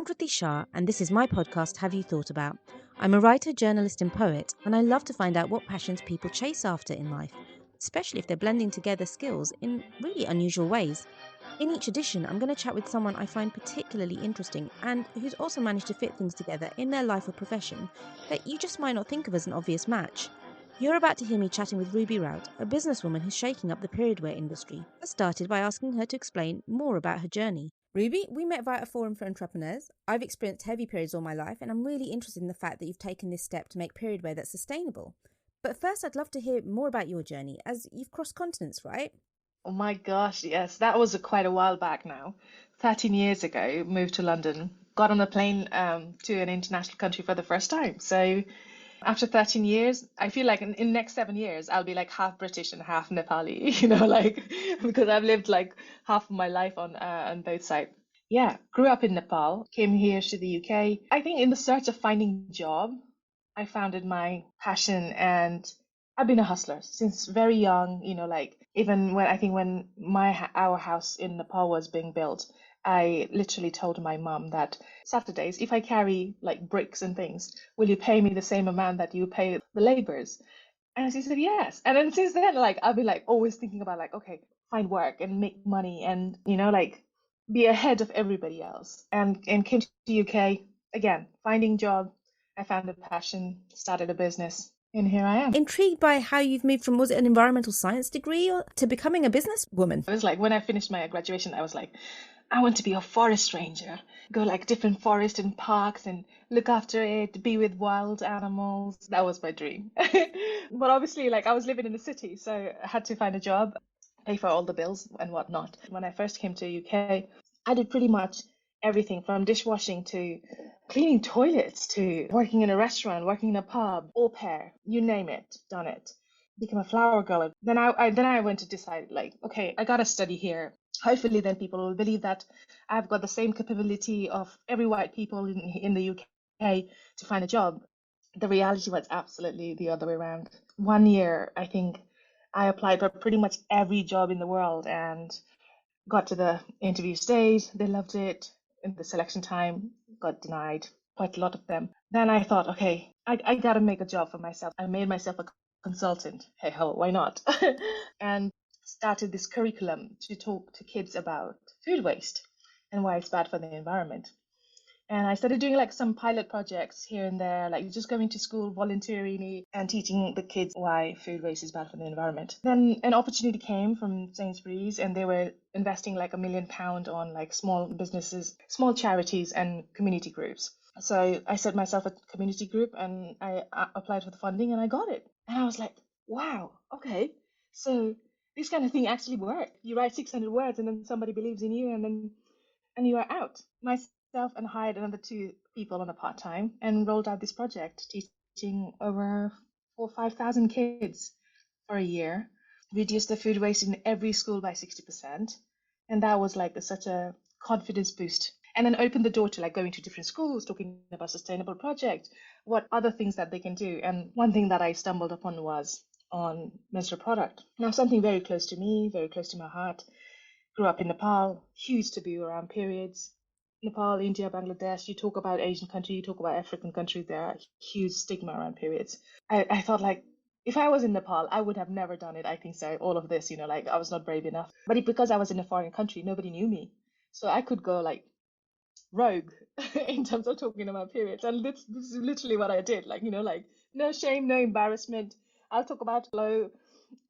I'm Kriti Shah, and this is my podcast, Have You Thought About? I'm a writer, journalist, and poet, and I love to find out what passions people chase after in life, especially if they're blending together skills in really unusual ways. In each edition, I'm going to chat with someone I find particularly interesting and who's also managed to fit things together in their life or profession that you just might not think of as an obvious match. You're about to hear me chatting with Raut, a businesswoman who's shaking up the periodwear industry. I started by asking her to explain more about her journey. Ruby, we met via a forum for entrepreneurs. I've experienced heavy periods all my life, and I'm really interested in the fact that you've taken this step to make periodwear that's sustainable. But first, I'd love to hear more about your journey, as you've crossed continents, right? Oh my gosh, yes, that was quite a while back now. 13 years ago, moved to London, got on a plane to an international country for the first time. So after 13 years, I feel like in the next 7 years, I'll be like half British and half Nepali, because I've lived like half of my life on both sides. Yeah, grew up in Nepal, came here to the UK. I think in the search of finding a job, I founded my passion, and I've been a hustler since very young, even when our house in Nepal was being built, I literally told my mum that Saturdays, if I carry like bricks and things, will you pay me the same amount that you pay the laborers? And she said yes. And then since then, like I've been like always thinking about like, okay, find work and make money and be ahead of everybody else. And came to the UK again, finding job. I found a passion, started a business, and here I am. Intrigued by how you've moved from, was it an environmental science degree to becoming a businesswoman? It was like when I finished my graduation, I was like, I want to be a forest ranger, go like different forests and parks and look after it, be with wild animals. That was my dream. But obviously, like I was living in the city, so I had to find a job, pay for all the bills and whatnot. When I first came to UK, I did pretty much everything from dishwashing to cleaning toilets to working in a restaurant, working in a pub, au pair, you name it, done it. Became a flower girl. Then I went to decide like, okay, I gotta study here. Hopefully then people will believe that I've got the same capability of every white people in the UK to find a job. The reality was absolutely the other way around. 1 year, I think I applied for pretty much every job in the world and got to the interview stage. They loved it. In the selection time, got denied, quite a lot of them. Then I thought, okay, I got to make a job for myself. I made myself a consultant. Hey ho, why not? And started this curriculum to talk to kids about food waste and why it's bad for the environment. And I started doing like some pilot projects here and there, like just going to school, volunteering and teaching the kids why food waste is bad for the environment. Then an opportunity came from Sainsbury's and they were investing like £1 million on like small businesses, small charities and community groups. So I set myself a community group and I applied for the funding and I got it. And I was like, wow, okay. So this kind of thing actually works. You write 600 words and then somebody believes in you and you are out. Myself and hired another 2 people on a part-time and rolled out this project, teaching over 4,000 or 5,000 kids for a year, reduced the food waste in every school by 60%. And that was like such a confidence boost. And then opened the door to like going to different schools, talking about sustainable projects, what other things that they can do. And one thing that I stumbled upon was on menstrual product. Now, something very close to me, very close to my heart. Grew up in Nepal, huge taboo around periods. Nepal, India, Bangladesh, you talk about Asian country, you talk about African countries, there are huge stigma around periods. I thought like, if I was in Nepal, I would have never done it. I think so. All of this, like I was not brave enough. But because I was in a foreign country, nobody knew me. So I could go like rogue in terms of talking about periods. And this is literally what I did. Like, like no shame, no embarrassment. I'll talk about flow,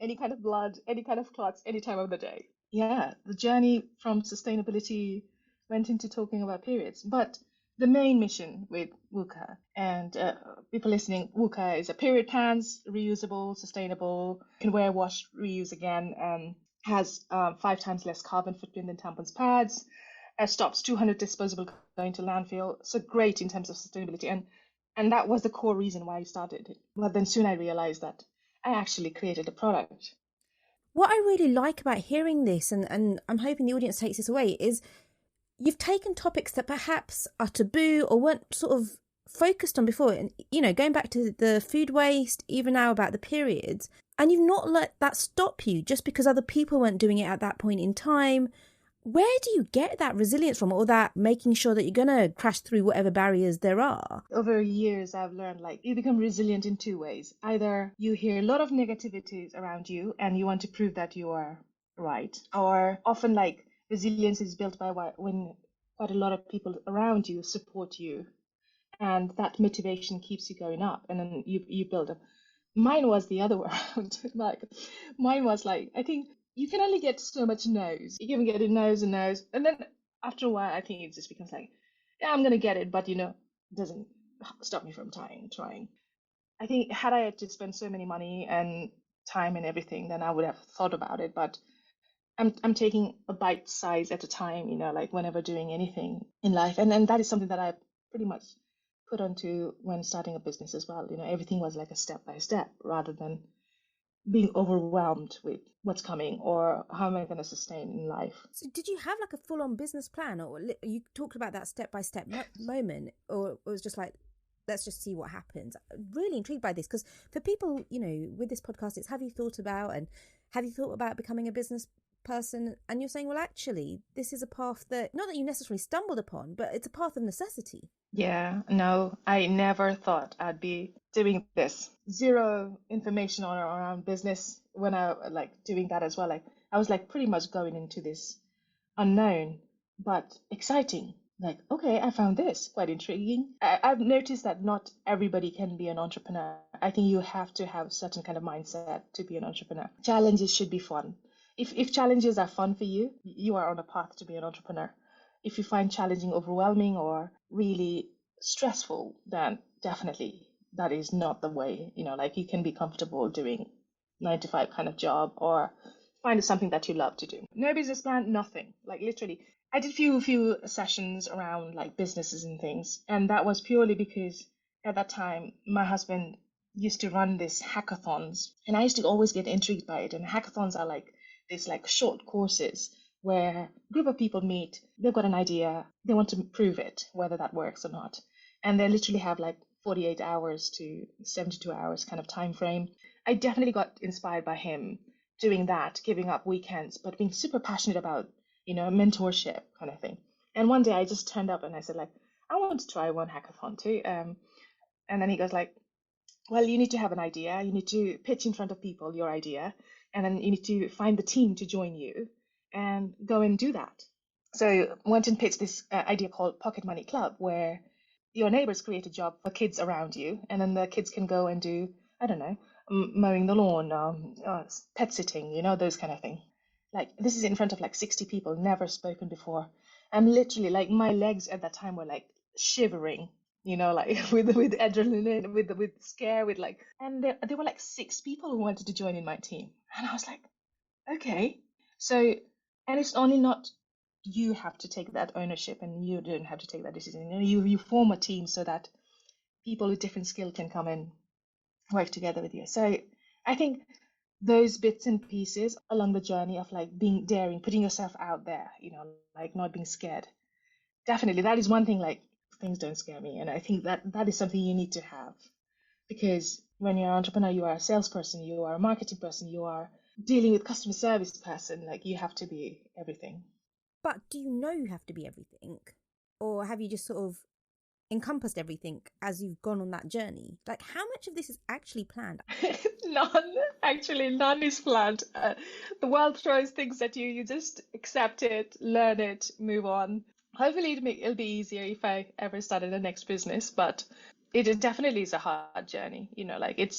any kind of blood, any kind of clots, any time of the day. Yeah, the journey from sustainability went into talking about periods. But the main mission with WUKA, and people listening, WUKA is a period pants, reusable, sustainable, can wear, wash, reuse again, has 5 times less carbon footprint than tampons pads, stops 200 disposable going to landfill. So great in terms of sustainability. And that was the core reason why I started it. But then soon I realized that I actually created a product. What I really like about hearing this, and I'm hoping the audience takes this away, is you've taken topics that perhaps are taboo or weren't sort of focused on before. And, going back to the food waste, even now about the periods, and you've not let that stop you just because other people weren't doing it at that point in time. Where do you get that resilience from, or that making sure that you're going to crash through whatever barriers there are? Over years, I've learned like you become resilient in two ways. Either you hear a lot of negativities around you and you want to prove that you are right, or often like resilience is built by when quite a lot of people around you support you, and that motivation keeps you going up, and then you build up. Mine was the other way around. Like mine was like, I think you can only get so much no's. You can get a no's and no's, and then after a while, I think it just becomes like, yeah, I'm gonna get it, but it doesn't stop me from trying. I think had I had to spend so many money and time and everything, then I would have thought about it. But I'm taking a bite size at a time, like whenever doing anything in life, and then that is something that I pretty much put onto when starting a business as well. Everything was like a step by step rather than being overwhelmed with what's coming or how am I going to sustain in life. So did you have like a full-on business plan, or you talked about that step-by-step moment, or it was just like, let's just see what happens? I'm really intrigued by this, because for people, with this podcast, it's have you thought about becoming a business person? And you're saying, well, actually, this is a path that, not that you necessarily stumbled upon, but it's a path of necessity. Yeah, no, I never thought I'd be doing this. Zero information around business when I like doing that as well. Like I was like pretty much going into this unknown, but exciting. Like, okay, I found this quite intriguing. I've noticed that not everybody can be an entrepreneur. I think you have to have a certain kind of mindset to be an entrepreneur. Challenges should be fun. If challenges are fun for you, you are on a path to be an entrepreneur. If you find challenging overwhelming or really stressful, then definitely that is not the way. Like you can be comfortable doing 9 to 5 kind of job or find something that you love to do. No business plan, nothing. Like literally, I did few sessions around like businesses and things, and that was purely because at that time my husband used to run these hackathons, and I used to always get intrigued by it. And hackathons are like these like short courses where a group of people meet, they've got an idea, they want to prove it, whether that works or not. And they literally have like 48 hours to 72 hours kind of time frame. I definitely got inspired by him doing that, giving up weekends, but being super passionate about, mentorship kind of thing. And one day I just turned up and I said like, I want to try one hackathon too. And then he goes like, well, you need to have an idea. You need to pitch in front of people your idea, and then you need to find the team to join you and go and do that. So went and pitched this idea called Pocket Money Club, where your neighbors create a job for kids around you, and then the kids can go and do, I don't know, mowing the lawn, pet sitting, those kind of thing. Like this is in front of like 60 people, never spoken before. I'm literally like my legs at that time were like shivering, like with adrenaline, with scare, with like, and there were like 6 people who wanted to join in my team, and I was like, okay, so, and it's only not you have to take that ownership, and you don't have to take that decision. You form a team so that people with different skill can come and work together with you. So I think those bits and pieces along the journey of like being daring, putting yourself out there, like not being scared. Definitely, that is one thing. Like things don't scare me, and I think that is something you need to have, because when you're an entrepreneur, you are a salesperson, you are a marketing person, you are dealing with customer service person. Like you have to be everything. But do you know you have to be everything? Or have you just sort of encompassed everything as you've gone on that journey? Like, how much of this is actually planned? None. Actually, none is planned. The world throws things at you. You just accept it, learn it, move on. Hopefully, it'll be easier if I ever started the next business, but it definitely is a hard journey. Like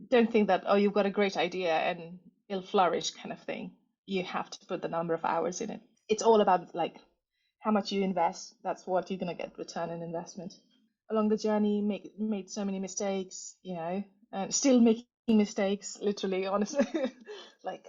don't think that, oh, you've got a great idea and it'll flourish kind of thing. You have to put the number of hours in it. It's all about like how much you invest. That's what you're gonna get return on investment. Along the journey, made so many mistakes, and still making mistakes, literally, honestly. Like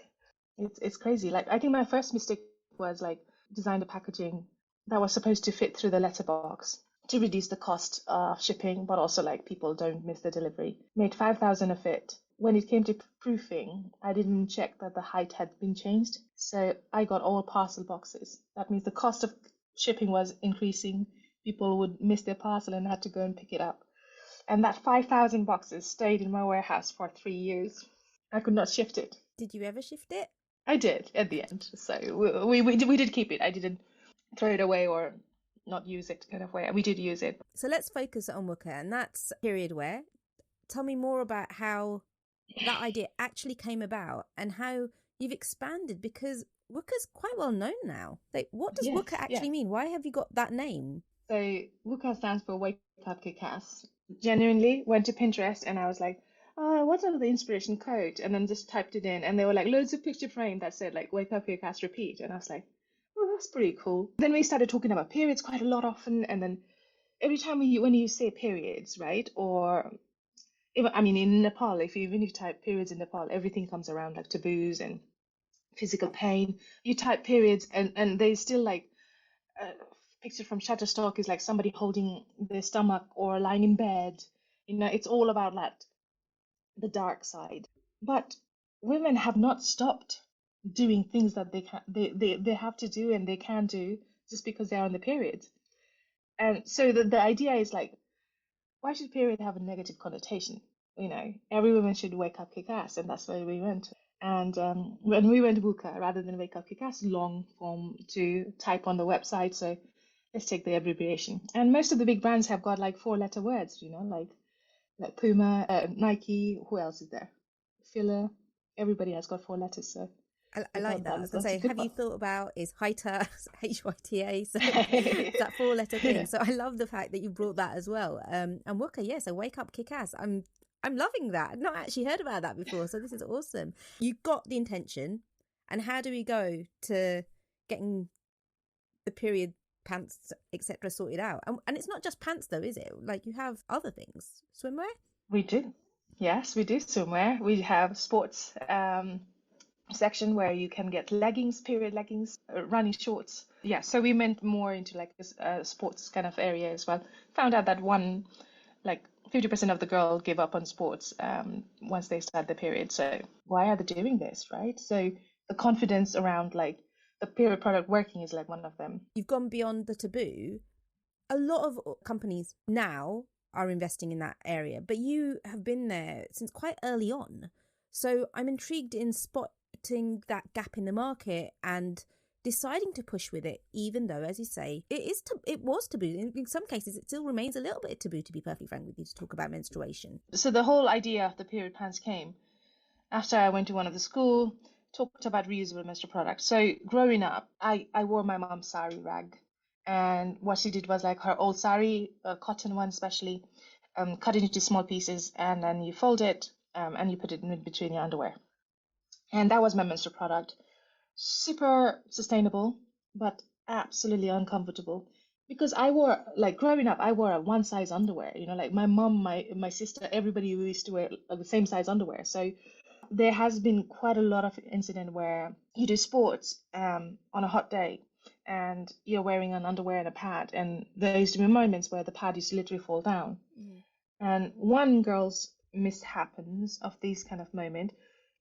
it's crazy. Like I think my first mistake was like designed a packaging that was supposed to fit through the letterbox to reduce the cost of shipping, but also like people don't miss the delivery. Made 5,000 of it. When it came to proofing, I didn't check that the height had been changed. So I got all parcel boxes. That means the cost of shipping was increasing. People would miss their parcel and had to go and pick it up. And that 5,000 boxes stayed in my warehouse for 3 years. I could not shift it. Did you ever shift it? I did at the end. So we did keep it. I didn't throw it away or not use it kind of way. We did use it. So let's focus on WUKA, and that's period wear. Tell me more about how that idea actually came about and how you've expanded, because WUKA's quite well known now. Like, what does WUKA actually mean? Why have you got that name? So WUKA stands for Wake Up Kick-Ass. Genuinely went to Pinterest and I was like, oh, what's the inspiration quote? And then just typed it in and there were like loads of picture frame that said like Wake Up Kick-Ass Repeat. And I was like, oh, that's pretty cool. Then we started talking about periods quite a lot often. And then every time when you say periods, right? Or even, I mean, in Nepal, even if you type periods in Nepal, everything comes around like taboos and physical pain. You type periods and they still like picture from Shutterstock is like somebody holding their stomach or lying in bed. You know, it's all about that, the dark side. But women have not stopped doing things that they have to do and they can do just because they're on the period. And so the idea is like, why should period have a negative connotation? You know, every woman should wake up kick ass, and that's where we went. And when we went WUKA, rather than wake up kick ass, long form to type on the website. So let's take the abbreviation. And most of the big brands have got like 4-letter words, you know, like Puma, Nike. Who else is there? Filler. Everybody has got 4 letters. So I like that. I was going to say, have you thought about is HYTA, HYTA, so that 4-letter thing. So I love the fact that you brought that as well. And WUKA, yes, a wake up kick ass. I'm loving that. I've not actually heard about that before, so this is awesome. You got the intention, and how do we go to getting the period pants, etc., sorted out? And it's not just pants though, is it? Like, you have other things. Swimwear? We do. Yes, we do swimwear. We have sports section where you can get leggings, period leggings, running shorts. Yeah, so we went more into like a sports kind of area as well. Found out that like 50% of the girls give up on sports once they start the period. So why are they doing this, right? So the confidence around like the period product working is like one of them. You've gone beyond the taboo. A lot of companies now are investing in that area, but you have been there since quite early on. So I'm intrigued in spotting that gap in the market and deciding to push with it, even though, as you say, it was taboo. In some cases, it still remains a little bit taboo, to be perfectly frank with you, to talk about menstruation. So the whole idea of the period pants came after I went to one of the school, talked about reusable menstrual products. So growing up, I wore my mom's sari rag. And what she did was like her old sari, cotton one especially, cut it into small pieces and then you fold it and you put it in between your underwear. And that was my menstrual product. Super sustainable, but absolutely uncomfortable. Because I wore, like growing up, I wore a one size underwear, you know, like my mom, my sister, everybody used to wear like the same size underwear. So there has been quite a lot of incident where you do sports on a hot day and you're wearing an underwear and a pad, and there used to be moments where the pad used to literally fall down. And one girl's mishappens of these kind of moment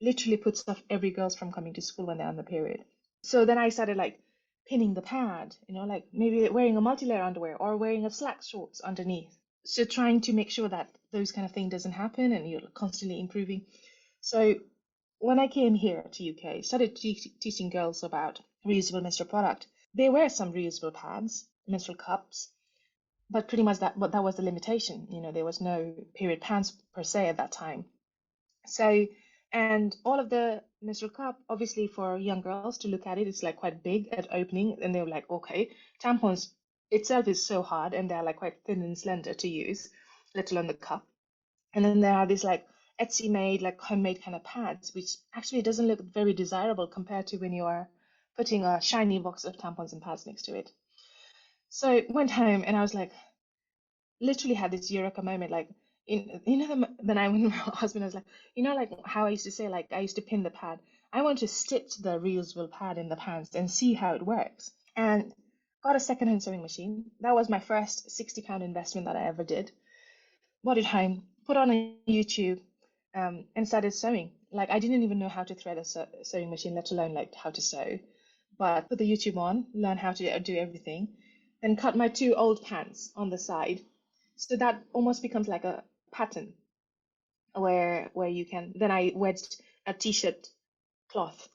literally puts off every girl's from coming to school when they're on the period. So then I started like pinning the pad, you know, like maybe wearing a multi-layer underwear or wearing a slack shorts underneath. So trying to make sure that those kind of thing doesn't happen and you're constantly improving. So when I came here to UK, started teaching girls about reusable menstrual product. There were some reusable pads, menstrual cups, but pretty much that was the limitation. You know, there was no period pants per se at that time. So, and all of the menstrual cup, obviously for young girls to look at it, it's like quite big at opening, and they were like, okay, tampons itself is so hard, and they're like quite thin and slender to use, let alone the cup. And then there are these like Etsy made, like homemade kind of pads, which actually doesn't look very desirable compared to when you are putting a shiny box of tampons and pads next to it. So went home and I was like, literally had this eureka moment, like then I went to my husband, I was like, you know, like how I used to say, like I used to pin the pad. I want to stitch the reusable pad in the pants and see how it works. And got a secondhand sewing machine. That was my first £60 investment that I ever did. Bought it home, put on a YouTube, and started sewing. Like I didn't even know how to thread a sewing machine, let alone like how to sew. But put the YouTube on, learn how to do everything, then cut my 2 old pants on the side. So that almost becomes like a pattern where you can, then I wedged a t-shirt cloth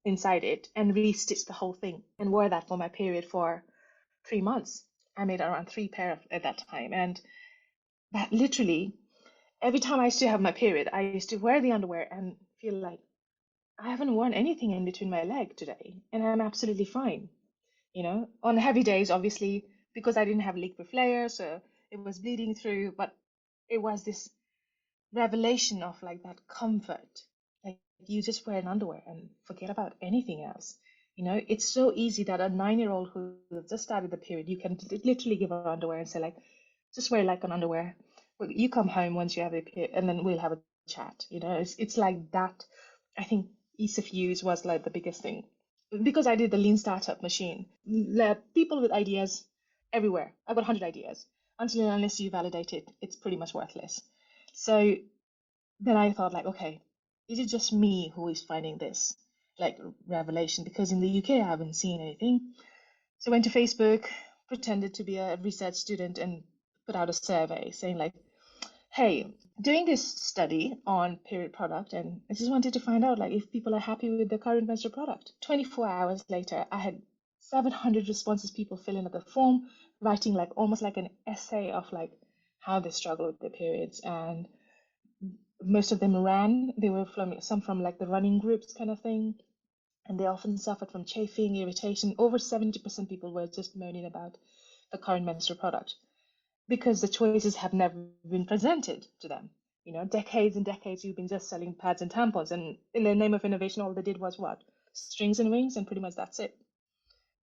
inside it and restitched the whole thing and wore that for my period for 3 months. I made around 3 pair at that time. And that literally, every time I used to have my period, I used to wear the underwear and feel like I haven't worn anything in between my leg today, and I'm absolutely fine. On heavy days, obviously, because I didn't have liquid flare, so it was bleeding through, but it was this revelation of like that comfort. Like you just wear an underwear and forget about anything else. It's so easy that a 9-year-old who just started the period, you can literally give her underwear and say like, just wear like an underwear. Well, you come home once you have a period, and then we'll have a chat. It's like that. I think ease of use was like the biggest thing because I did the lean startup machine. People with ideas everywhere. I've got 100 ideas. Until and unless you validate it, it's pretty much worthless. So then I thought, like, okay, is it just me who is finding this like revelation? Because in the UK, I haven't seen anything. So I went to Facebook, pretended to be a research student, and put out a survey saying, like, hey, doing this study on period product, and I just wanted to find out, like, if people are happy with the current menstrual product. 24 hours later, I had 700 responses, people filling out the form, writing like almost like an essay of like how they struggle with their periods, and most of them ran. They were from some from like the running groups kind of thing, and they often suffered from chafing, irritation. Over 70% people were just moaning about the current menstrual product because the choices have never been presented to them. Decades and decades you've been just selling pads and tampons, and in the name of innovation, all they did was what? Strings and rings, and pretty much that's it,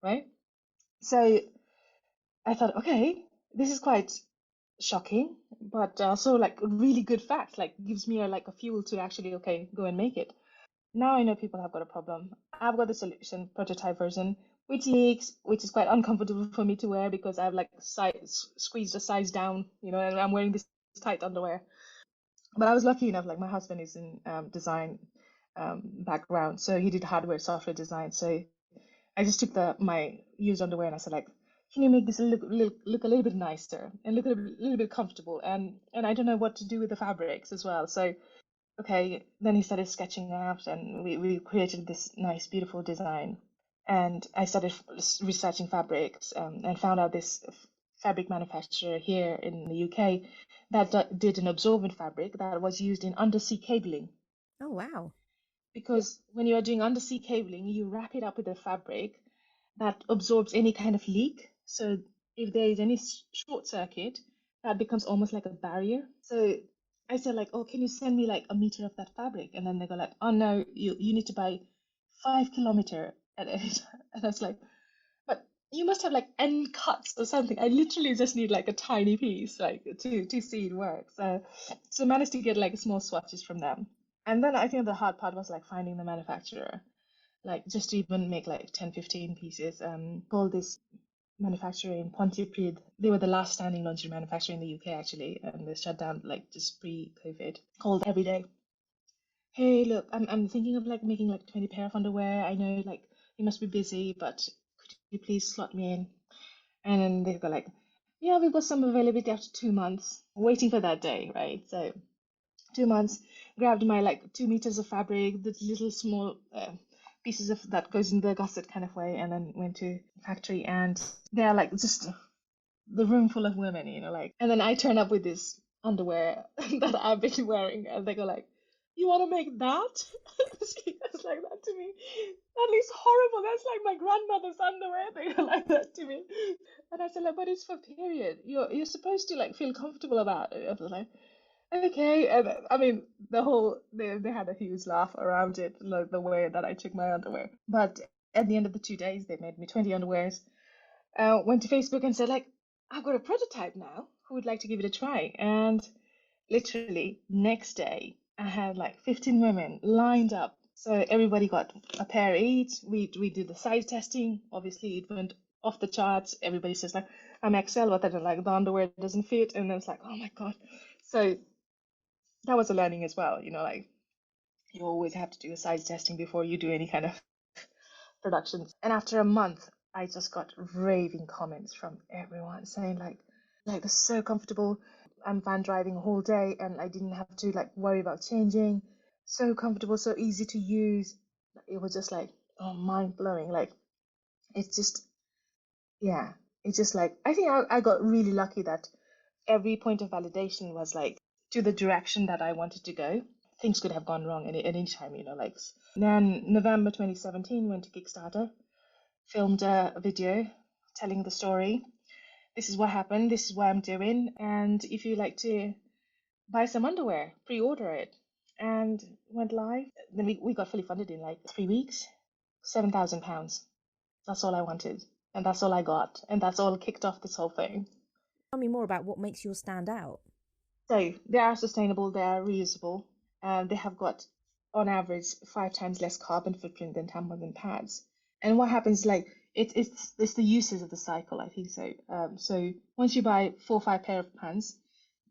right? So I thought, okay, this is quite shocking, but also like really good fact, like gives me like a fuel to actually, okay, go and make it. Now I know people have got a problem. I've got the solution, prototype version, which leaks, which is quite uncomfortable for me to wear because I've like squeezed a size down, and I'm wearing this tight underwear. But I was lucky enough, like my husband is in design background, so he did hardware, software design. So I just took my used underwear and I said like, can you make this look a little bit nicer and look a little bit comfortable? And I don't know what to do with the fabrics as well. So okay, then he started sketching out, and we created this nice, beautiful design. And I started researching fabrics, and found out this fabric manufacturer here in the UK that did an absorbent fabric that was used in undersea cabling. Oh, wow. Because when you are doing undersea cabling, you wrap it up with a fabric that absorbs any kind of leak. So if there is any short circuit, that becomes almost like a barrier. So I said like, oh, can you send me like a meter of that fabric? And then they go like, oh no, you need to buy 5 kilometer at it. And I was like, but you must have like end cuts or something. I literally just need like a tiny piece, like to see it work. So I managed to get like small swatches from them. And then I think the hard part was like finding the manufacturer, like just to even make like 10, 15 pieces. Called this manufacturer in Pontypridd. They were the last standing lingerie manufacturer in the UK actually, and they shut down like just pre-COVID. Called every day. Hey, look, I'm thinking of like making like 20 pair of underwear. I know like you must be busy, but could you please slot me in? And then they go like, yeah, we've got some availability after 2 months. Waiting for that day, right? So 2 months, grabbed my like 2 meters of fabric, the little small pieces of that goes in the gusset kind of way, and then went to factory, and they're like just the room full of women, like, and then I turn up with this underwear that I've been wearing, and they go like, "You want to make that?" She goes like that to me. That looks horrible. That's like my grandmother's underwear. They go like that to me, and I said like, "But it's for period. You're supposed to like feel comfortable about it." I was like, okay, and I mean they had a huge laugh around it, like the way that I took my underwear. But at the end of the 2 days, they made me 20 underwears. Went to Facebook and said like, I've got a prototype now. Who would like to give it a try? And literally next day, I had like 15 women lined up. So everybody got a pair each. We did the size testing. Obviously, it went off the charts. Everybody says like, I'm XL, but then like the underwear doesn't fit, and then it's like, oh my god. So that was a learning as well, like you always have to do a size testing before you do any kind of productions. And after a month, I just got raving comments from everyone saying like this is so comfortable. I'm van driving a whole day and I didn't have to like worry about changing. So comfortable, so easy to use. It was just like, oh, mind blowing. Like, it's just, yeah, it's just like, I think I got really lucky that every point of validation was like to the direction that I wanted to go. Things could have gone wrong at any time, like. Then November 2017, went to Kickstarter, filmed a video telling the story. This is what happened, this is what I'm doing, and if you like to buy some underwear, pre-order it. And went live. Then we got fully funded in like 3 weeks, £7,000. That's all I wanted. And that's all I got. And that's all kicked off this whole thing. Tell me more about what makes yours stand out. So they are sustainable, they are reusable, and they have got, on average, 5 times less carbon footprint than tampons and pads. And what happens, like, it's the uses of the cycle, I think so. So once you buy 4 or 5 pair of pants,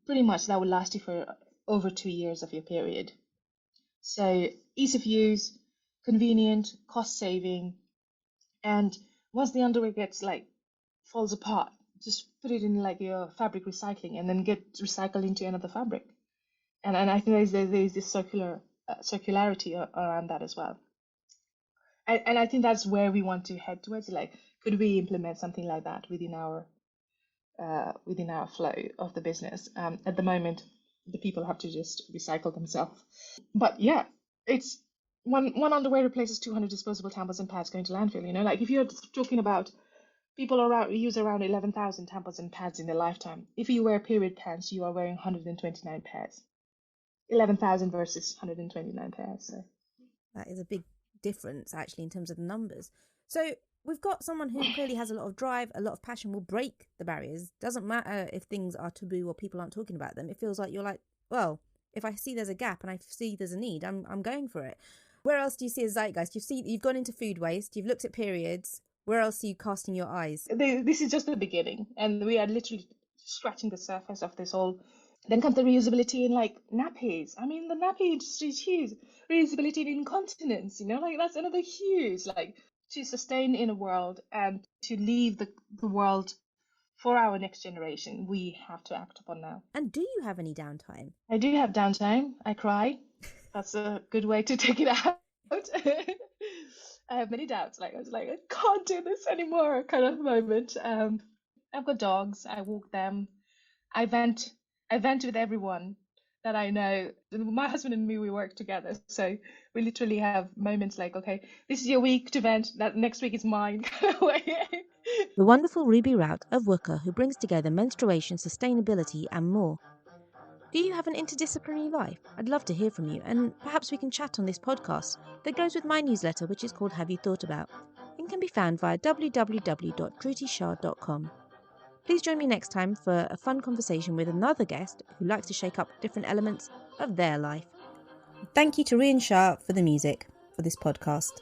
pretty much that will last you for over 2 years of your period. So ease of use, convenient, cost saving, and once the underwear gets like falls apart, just put it in like your fabric recycling and then get recycled into another fabric. And I think there's this circularity around that as well. And I think that's where we want to head towards. Like, could we implement something like that within our flow of the business? At the moment, the people have to just recycle themselves. But yeah, it's one underwear replaces 200 disposable tampons and pads going to landfill. Like if you're talking about people use around 11,000 tampons and pads in their lifetime. If you wear period pants, you are wearing 129 pairs. 11,000 versus 129 pairs. So that is a big difference, actually, in terms of the numbers. So we've got someone who clearly has a lot of drive, a lot of passion, will break the barriers. Doesn't matter if things are taboo or people aren't talking about them. It feels like you're like, well, if I see there's a gap and I see there's a need, I'm going for it. Where else do you see a zeitgeist? You've gone into food waste, you've looked at periods. Where else are you casting your eyes? This is just the beginning, and we are literally scratching the surface of this whole. Then comes the reusability in like nappies. I mean, the nappy industry is huge. Reusability in incontinence, like that's another huge. Like, to sustain in a world and to leave the world for our next generation, we have to act upon now. And do you have any downtime? I do have downtime. I cry. That's a good way to take it out. I have many doubts. Like, I was like, I can't do this anymore kind of moment. I've got dogs. I walk them. I vent with everyone that I know. My husband and me, we work together. So we literally have moments like, okay, this is your week to vent. That next week is mine. The wonderful Ruby Raut of WUKA, who brings together menstruation, sustainability and more. Do you have an interdisciplinary life? I'd love to hear from you, and perhaps we can chat on this podcast that goes with my newsletter, which is called Have You Thought About, and can be found via www.krutishah.com. Please join me next time for a fun conversation with another guest who likes to shake up different elements of their life. Thank you to Rian Shah for the music for this podcast.